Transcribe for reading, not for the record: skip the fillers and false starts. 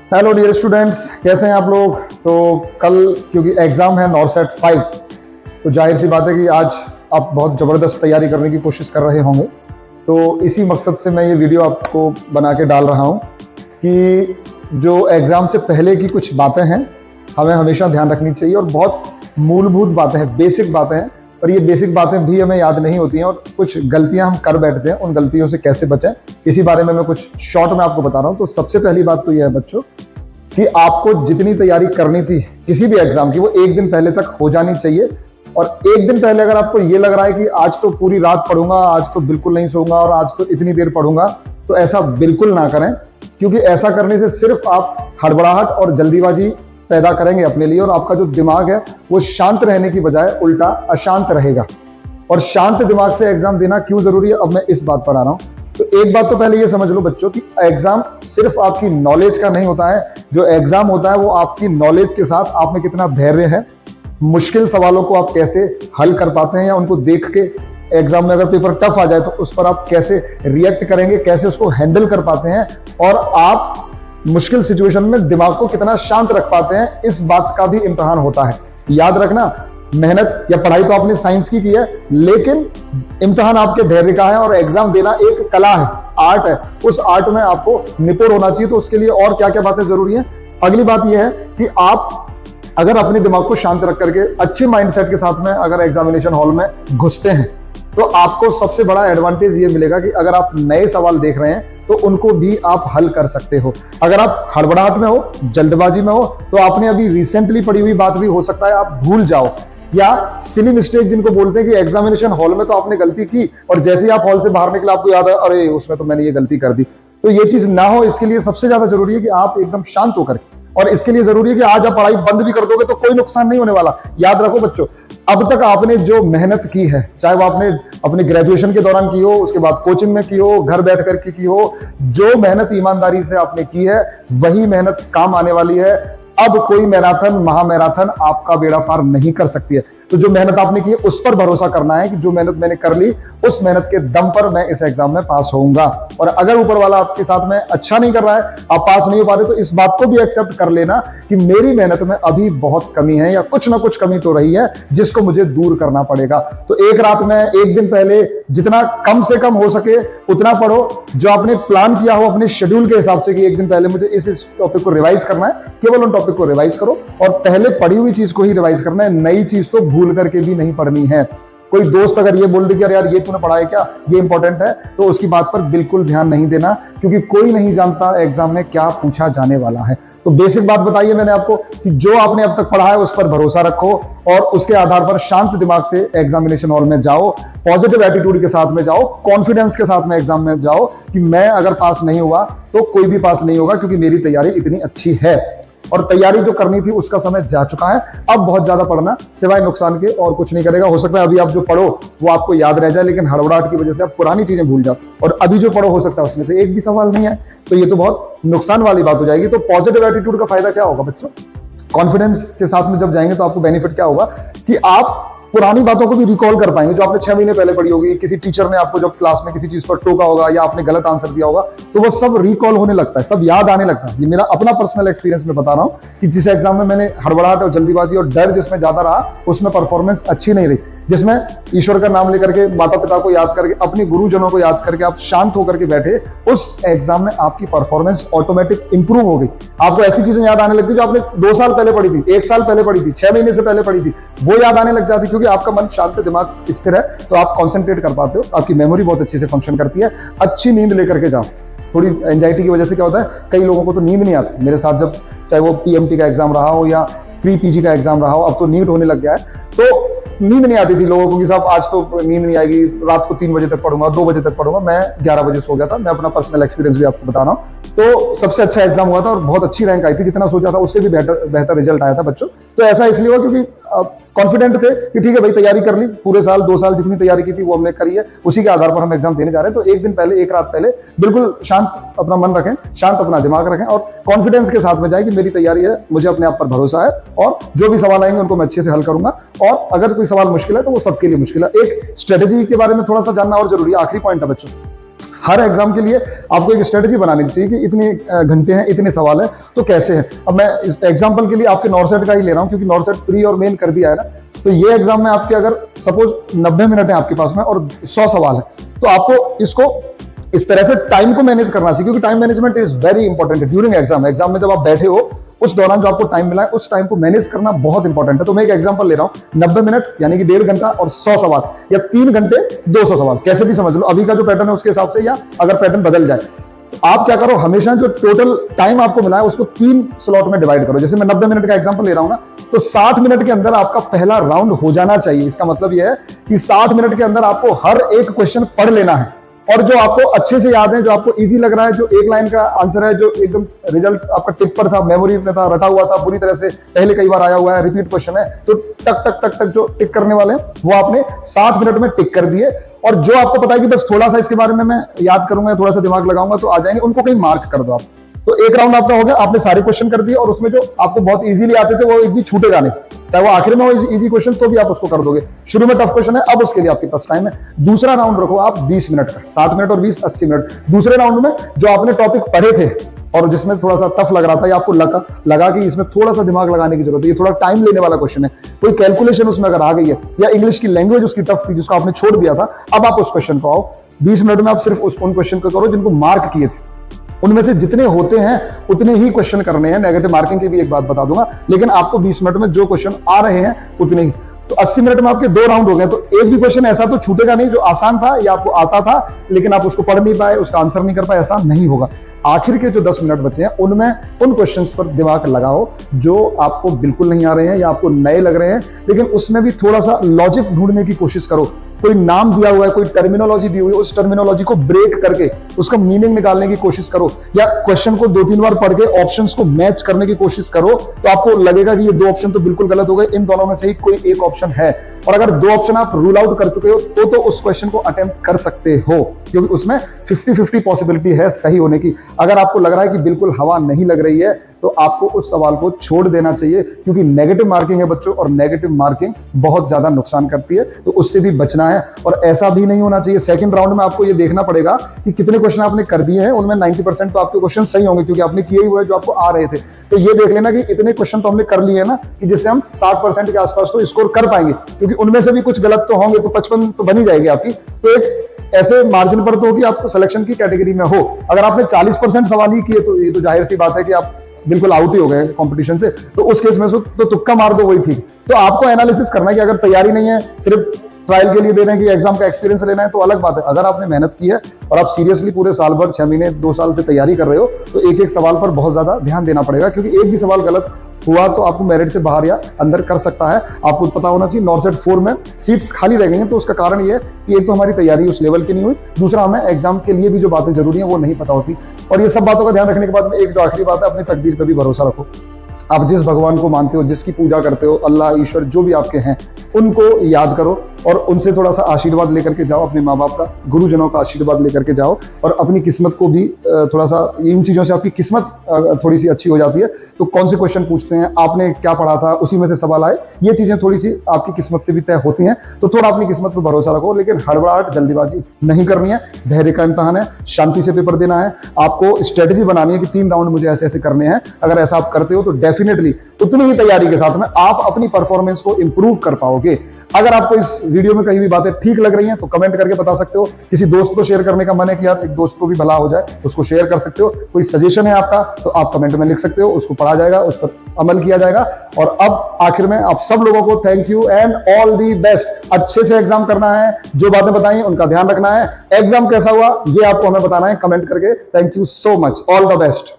Hello dear students, कैसे हैं आप लोग। तो कल क्योंकि एग्ज़ाम है नॉरसेट 5, तो जाहिर सी बात है कि आज आप बहुत ज़बरदस्त तैयारी करने की कोशिश कर रहे होंगे। तो इसी मकसद से मैं ये वीडियो आपको बना के डाल रहा हूँ कि जो एग्ज़ाम से पहले की कुछ बातें हैं हमें हमेशा ध्यान रखनी चाहिए, और बहुत मूलभूत बातें हैं, बेसिक बातें हैं, और ये बेसिक बातें भी हमें याद नहीं होती हैं और कुछ गलतियां हम कर बैठते हैं। उन गलतियों से कैसे बचें, इसी बारे में मैं कुछ शॉर्ट में आपको बता रहा हूं। तो सबसे पहली बात तो यह है बच्चों कि आपको जितनी तैयारी करनी थी किसी भी एग्जाम की, वो एक दिन पहले तक हो जानी चाहिए। और एक दिन पहले अगर आपको ये लग रहा है कि आज तो पूरी रात पढ़ूंगा, आज तो बिल्कुल नहीं सोऊंगा और आज तो इतनी देर पढ़ूंगा, तो ऐसा बिल्कुल ना करें, क्योंकि ऐसा करने से सिर्फ आप हड़बड़ाहट और जल्दीबाजी पैदा करेंगे अपने लिए, और आपका जो दिमाग है वो शांत रहने की बजाय उल्टा अशांत रहेगा। और शांत दिमाग से एग्जाम देना क्यों जरूरी है, अब मैं इस बात पर आ रहा हूं। तो एक बात तो पहले ये समझ लो बच्चों कि एग्जाम सिर्फ आपकी नॉलेज का नहीं होता है। जो एग्जाम होता है वो आपकी नॉलेज के साथ आप में कितना धैर्य है, मुश्किल सवालों को आप कैसे हल कर पाते हैं, या उनको देख के एग्जाम में अगर पेपर टफ आ जाए तो उस पर आप कैसे रिएक्ट करेंगे, कैसे उसको हैंडल कर पाते हैं, और आप मुश्किल सिचुएशन में दिमाग को कितना शांत रख पाते हैं, इस बात का भी इम्तिहान होता है। याद रखना, मेहनत या पढ़ाई तो आपने साइंस की है, लेकिन इम्तिहान आपके धैर्य का है। और एग्जाम देना एक कला है, आर्ट है। उस आर्ट में आपको निपुण होना चाहिए। तो उसके लिए और क्या क्या बातें जरूरी हैं। अगली बात यह है कि आप अगर अपने दिमाग को शांत रख करके अच्छे माइंडसेट के साथ में अगर एग्जामिनेशन हॉल में घुसते हैं, तो आपको सबसे बड़ा एडवांटेज ये मिलेगा कि अगर आप नए सवाल देख रहे हैं तो उनको भी आप हल कर सकते हो। अगर आप हड़बड़ाहट में हो, जल्दबाजी में हो, तो आपने अभी रिसेंटली पढ़ी हुई बात भी हो सकता है आप भूल जाओ, या सिली मिस्टेक जिनको बोलते हैं कि एग्जामिनेशन हॉल में तो आपने गलती की और जैसे ही आप हॉल से बाहर निकले आपको याद है अरे उसमें तो मैंने ये गलती कर दी। तो ये चीज ना हो, इसके लिए सबसे ज्यादा जरूरी है कि आप एकदम शांत होकर, और इसके लिए जरूरी है कि आज आप पढ़ाई बंद भी कर दोगे तो कोई नुकसान नहीं होने वाला। याद रखो बच्चों, अब तक आपने जो मेहनत की है, चाहे वो आपने अपने ग्रेजुएशन के दौरान की हो, उसके बाद कोचिंग में की हो, घर बैठ कर की हो, जो मेहनत ईमानदारी से आपने की है वही मेहनत काम आने वाली है। अब कोई मैराथन, महामैराथन आपका बेड़ा पार नहीं कर सकती है। तो जो मेहनत आपने की है उस पर भरोसा करना है कि जो मेहनत मैंने कर ली उस मेहनत के दम पर मैं इस एग्जाम में पास होऊंगा। और अगर ऊपर वाला आपके साथ में अच्छा नहीं कर रहा है, आप पास नहीं हो पा रहे, तो इस बात को भी एक्सेप्ट कर लेना कि मेरी मेहनत में अभी बहुत कमी है, या कुछ ना कुछ कमी तो रही है जिसको मुझे दूर करना पड़ेगा। तो एक रात में, एक दिन पहले जितना कम से कम हो सके उतना पढ़ो। जो आपने प्लान किया हो अपने शेड्यूल के हिसाब से कि एक दिन पहले मुझे इस टॉपिक को रिवाइज करना है, केवल उन टॉपिक को रिवाइज करो, और पहले पढ़ी हुई चीज को ही रिवाइज करना है, नई चीज तो भूल करके भी नहीं पढ़नी है। कोई दोस्त अगर ये बोल दे कि अरे यार ये तूने पढ़ा है क्या, ये इंपॉर्टेंट है, तो उसकी बात पर बिल्कुल ध्यान नहीं देना, क्योंकि कोई नहीं जानता एग्जाम में क्या पूछा जाने वाला है। तो बेसिक बात बताइए मैंने आपको कि जो आपने अब तक पढ़ा है उस पर भरोसा रखो, और उसके आधार पर शांत दिमाग से एग्जामिनेशन हॉल में जाओ, पॉजिटिव एटीट्यूड के साथ में जाओ, कॉन्फिडेंस के साथ में एग्जाम में जाओ कि मैं अगर पास नहीं हुआ तो कोई भी पास नहीं होगा, क्योंकि मेरी तैयारी इतनी अच्छी है। और तैयारी जो करनी थी उसका समय जा चुका है। अब बहुत ज्यादा पढ़ना सिवाय नुकसान के और कुछ नहीं करेगा। हो सकता है अभी आप जो पढ़ो वो आपको याद रह जाए, लेकिन हड़बड़ाहट की वजह से आप पुरानी चीजें भूल जाओ, और अभी जो पढ़ो हो सकता है उसमें से एक भी सवाल नहीं है, तो ये तो बहुत नुकसान वाली बात हो जाएगी। तो पॉजिटिव एटीट्यूड का फायदा क्या होगा बच्चों, कॉन्फिडेंस के साथ में जब जाएंगे तो आपको बेनिफिट क्या होगा कि आप पुरानी बातों को भी रिकॉल कर पाएंगे, जो आपने 6 महीने पहले पढ़ी होगी, किसी टीचर ने आपको जब क्लास में किसी चीज पर टोका होगा या आपने गलत आंसर दिया होगा, तो वो सब रिकॉल होने लगता है, सब याद आने लगता है। ये मेरा अपना पर्सनल एक्सपीरियंस में बता रहा हूं कि जिस एग्जाम में मैंने हड़बड़ाहट और जल्दीबाजी और डर जिसमें ज्यादा रहा उसमें परफॉर्मेंस अच्छी नहीं रही। जिसमें ईश्वर का नाम लेकर के, माता पिता को याद करके, अपने गुरुजनों को याद करके आप शांत होकर के बैठे, उस एग्जाम में आपकी परफॉर्मेंस ऑटोमेटिक इंप्रूव हो गई। आपको ऐसी चीजें याद आने लगती जो आपने 2 साल पहले पढ़ी थी, 1 साल पहले पढ़ी थी, 6 महीने से पहले पढ़ी थी, वो याद आने लग जाती, क्योंकि आपका मन शांत, दिमाग स्थिर है, तो आप कॉन्सेंट्रेट कर पाते हो, आपकी मेमोरी बहुत अच्छे से फंक्शन करती है। अच्छी नींद लेकर के जाओ। थोड़ी एंजाइटी की वजह से क्या होता है, कई लोगों को तो नींद नहीं आती। मेरे साथ जब चाहे वो पीएमटी का एग्जाम रहा हो या प्री पीजी का एग्जाम रहा हो, अब तो नीट होने लग गया है, तो नींद नहीं आती थी लोगों को कि साहब आज तो नींद नहीं आएगी, रात को 3 बजे तक पढ़ूंगा, 2 बजे तक पढ़ूंगा। मैं 11 बजे सो गया था। मैं अपना पर्सनल एक्सपीरियंस भी आपको बता रहा हूँ। तो सबसे अच्छा एग्जाम हुआ था और बहुत अच्छी रैंक आई थी, जितना सोचा था उससे भी बेहतर रिजल्ट आया था बच्चों। तो ऐसा इसलिए हुआ क्योंकि कॉन्फिडेंट थे कि ठीक है भाई, तैयारी कर ली, पूरे साल 2 साल जितनी तैयारी की थी वो हमने करी है, उसी के आधार पर हम एग्जाम देने जा रहे हैं। तो एक दिन पहले, एक रात पहले बिल्कुल शांत अपना मन रखें, शांत अपना दिमाग रखें, और कॉन्फिडेंस के साथ में जाए कि मेरी तैयारी है, मुझे अपने आप पर भरोसा है, और जो भी सवाल आएंगे उनको मैं अच्छे से हल करूंगा। और अगर कोई सवाल मुश्किल है तो वो सबके लिए मुश्किल है। एक स्ट्रेटेजी के बारे में थोड़ा सा जानना और जरूरी है, आखिरी पॉइंट है बच्चों। हर एग्जाम के लिए आपको एक स्ट्रेटेजी बनानी चाहिए कि इतने घंटे हैं, इतने सवाल हैं, तो कैसे हैं। अब मैं इस एग्जांपल के लिए आपके नॉर्सेट का ही ले रहा हूं, क्योंकि नॉर्सेट प्री और मेन कर दिया है ना। तो ये एग्जाम में आपके अगर सपोज 90 मिनट है आपके पास में और 100 सवाल है, तो आपको इसको इस तरह से टाइम को मैनेज करना चाहिए, क्योंकि time management is very important during exam. Exam में जब आप बैठे हो उस दौरान जो आपको टाइम मिला है, उस टाइम को मैनेज करना बहुत इंपॉर्टेंट है। तो मैं एक एग्जांपल ले रहा हूं, 90 मिनट यानी कि 1.5 घंटा और 100 सवाल, या 3 घंटे 200 सवाल, कैसे भी समझ लो अभी का जो पैटर्न है उसके हिसाब से, या अगर पैटर्न बदल जाए तो आप क्या करो, हमेशा जो टोटल टाइम आपको मिला है उसको 3 स्लॉट में डिवाइड करो। जैसे मैं 90 मिनट का एग्जांपल ले रहा हूं ना, तो 60 मिनट के अंदर आपका पहला राउंड हो जाना चाहिए। इसका मतलब यह है कि 60 मिनट के अंदर आपको हर एक क्वेश्चन पढ़ लेना है, और जो आपको अच्छे से याद है, जो आपको इजी लग रहा है, जो एक लाइन का आंसर है, जो एकदम रिजल्ट आपका टिप पर था, मेमोरी में था, रटा हुआ था पूरी तरह से, पहले कई बार आया हुआ है, रिपीट क्वेश्चन है, तो टक टक टक टक जो टिक करने वाले हैं वो आपने 60 मिनट में टिक कर दिए। और जो आपको पता है कि बस थोड़ा सा इसके बारे में मैं याद करूंगा, थोड़ा सा दिमाग लगाऊंगा तो आ जाएंगे, उनको कहीं मार्क कर दो आप। तो एक राउंड आपका हो गया, आपने सारे क्वेश्चन कर दिए, और उसमें जो आपको बहुत इजीली आते थे वो एक भी छूटेगा नहीं, चाहे वो आखिर में हो इजी क्वेश्चन तो भी आप उसको कर दोगे। शुरू में टफ क्वेश्चन है, अब उसके लिए आपके पास टाइम है। दूसरा राउंड रखो आप 20 मिनट का, 60 मिनट और 20 80 मिनट। दूसरे राउंड में जो आपने टॉपिक पढ़े थे और जिसमें थोड़ा सा टफ लग रहा था, या आपको लगा कि इसमें थोड़ा सा दिमाग लगाने की जरूरत है, ये थोड़ा टाइम लेने वाला क्वेश्चन है, कोई कैलकुलेशन उसमें अगर आ गई है, या इंग्लिश की लैंग्वेज उसकी टफ थी जिसको आपने छोड़ दिया था, अब आप उस क्वेश्चन को आओ। 20 मिनट में आप सिर्फ उन क्वेश्चन को करो जिनको मार्क किए थे, उनमें से जितने होते हैं उतने ही क्वेश्चन करने हैं। नेगेटिव मार्किंग की भी एक बात बता दूंगा, लेकिन आपको 20 मिनट में जो क्वेश्चन आ रहे हैं उतने ही। तो 80 मिनट में आपके 2 राउंड हो गए, तो एक भी क्वेश्चन ऐसा तो छूटेगा नहीं जो आसान था या आपको आता था लेकिन आप उसको पढ़ नहीं पाए, उसका आंसर नहीं कर पाए, ऐसा नहीं होगा। आखिर के जो 10 मिनट बचे हैं उनमें उन क्वेश्चंस पर दिमाग लगाओ जो आपको बिल्कुल नहीं आ रहे हैं या आपको नए लग रहे हैं, लेकिन उसमें भी थोड़ा सा लॉजिक ढूंढने की कोशिश करो। कोई नाम दिया हुआ है, कोई टर्मिनोलॉजी दी हुई है, उस टर्मिनोलॉजी को ब्रेक करके उसका मीनिंग निकालने की कोशिश करो, या क्वेश्चन को 2-3 बार पढ़ के ऑप्शंस को मैच करने की कोशिश करो, तो आपको लगेगा कि ये 2 ऑप्शन तो बिल्कुल गलत हो गए, इन दोनों में से ही कोई एक ऑप्शन है। और अगर 2 ऑप्शन आप रूल आउट कर चुके हो तो उस क्वेश्चन को अटेम्प्ट कर सकते हो, क्योंकि उसमें 50-50 पॉसिबिलिटी है सही होने की। अगर आपको लग रहा है कि बिल्कुल हवा नहीं लग रही है तो आपको उस सवाल को छोड़ देना चाहिए, क्योंकि नेगेटिव मार्किंग है बच्चों, और नेगेटिव मार्किंग बहुत ज्यादा नुकसान करती है, तो उससे भी बचना है। और ऐसा भी नहीं होना चाहिए, सेकंड राउंड में आपको ये देखना पड़ेगा कि कितने क्वेश्चन आपने कर दिए हैं, उनमें 90% तो आपके क्वेश्चन सही होंगे, क्योंकि आपने किए ही हुए जो आपको आ रहे थे। तो ये देख लेना कि इतने क्वेश्चन तो हमने कर लिए ना कि जिससे हम 60% के आसपास तो स्कोर कर पाएंगे, क्योंकि उनमें से भी कुछ गलत तो होंगे, तो 55 तो बनी जाएगी आपकी। तो एक ऐसे मार्जिन पर तो हो कि आप सिलेक्शन की कैटेगरी में हो। अगर आपने 40% सवाल ही किए तो ये तो जाहिर सी बात है कि आप बिल्कुल आउट ही हो गए कंपटीशन से, तो उस केस में तो तुक्का मार दो, वही ठीक। तो आपको एनालिसिस करना है कि अगर तैयारी नहीं है, सिर्फ ट्रायल के लिए दे रहे हैं कि एग्जाम का एक्सपीरियंस लेना है, तो अलग बात है। अगर आपने मेहनत की है और आप सीरियसली पूरे साल भर, 6 महीने 2 साल से तैयारी कर रहे हो, तो एक एक सवाल पर बहुत ज्यादा ध्यान देना पड़ेगा, क्योंकि एक भी सवाल गलत हुआ तो आपको मेरिट से बाहर या अंदर कर सकता है। आपको पता होना चाहिए नॉर्सेट 4 में सीट्स खाली रह गई हैं, तो उसका कारण ये है कि एक तो हमारी तैयारी उस लेवल की नहीं हुई, दूसरा हमें एग्जाम के लिए भी जो बातें जरूरी हैं वो नहीं पता होती। और ये सब बातों का ध्यान रखने के बाद में एक जो आखिरी बात है, अपनी तकदीर पे भी भरोसा रखो। आप जिस भगवान को मानते हो, जिसकी पूजा करते हो, अल्लाह, ईश्वर जो भी आपके हैं, उनको याद करो और उनसे थोड़ा सा आशीर्वाद लेकर के जाओ, अपने माँ बाप का, गुरुजनों का आशीर्वाद लेकर के जाओ, और अपनी किस्मत को भी थोड़ा सा, इन चीज़ों से आपकी किस्मत थोड़ी सी अच्छी हो जाती है। तो कौन से क्वेश्चन पूछते हैं, आपने क्या पढ़ा था, उसी में से सवाल आए, ये चीज़ें थोड़ी सी आपकी किस्मत से भी तय होती हैं। तो थोड़ा अपनी किस्मत पर भरोसा रखो, लेकिन हड़बड़ाहट, जल्दीबाजी नहीं करनी है। धैर्य का इम्तहान है, शांति से पेपर देना है। आपको स्ट्रेटेजी बनानी है कि 3 राउंड मुझे ऐसे ऐसे करने हैं। अगर ऐसा आप करते हो तो डेफिनेटली उतनी ही तैयारी के साथ में आप अपनी परफॉर्मेंस को इंप्रूव कर पाओगे। अगर आपको इस वीडियो में कहीं भी बातें ठीक लग रही हैं तो कमेंट करके बता सकते हो। किसी दोस्त को शेयर करने का मन है कि यार एक दोस्त को भी भला हो जाए, उसको शेयर कर सकते हो। कोई सजेशन है आपका तो आप कमेंट में लिख सकते हो, उसको पढ़ा जाएगा, उस पर अमल किया जाएगा। और अब आखिर में आप सब लोगों को thank you and all the best. अच्छे से एग्जाम करना है, जो बातें बताई उनका ध्यान रखना है। एग्जाम कैसा हुआ ये आपको हमें बताना है कमेंट करके। Thank you so much, all the best.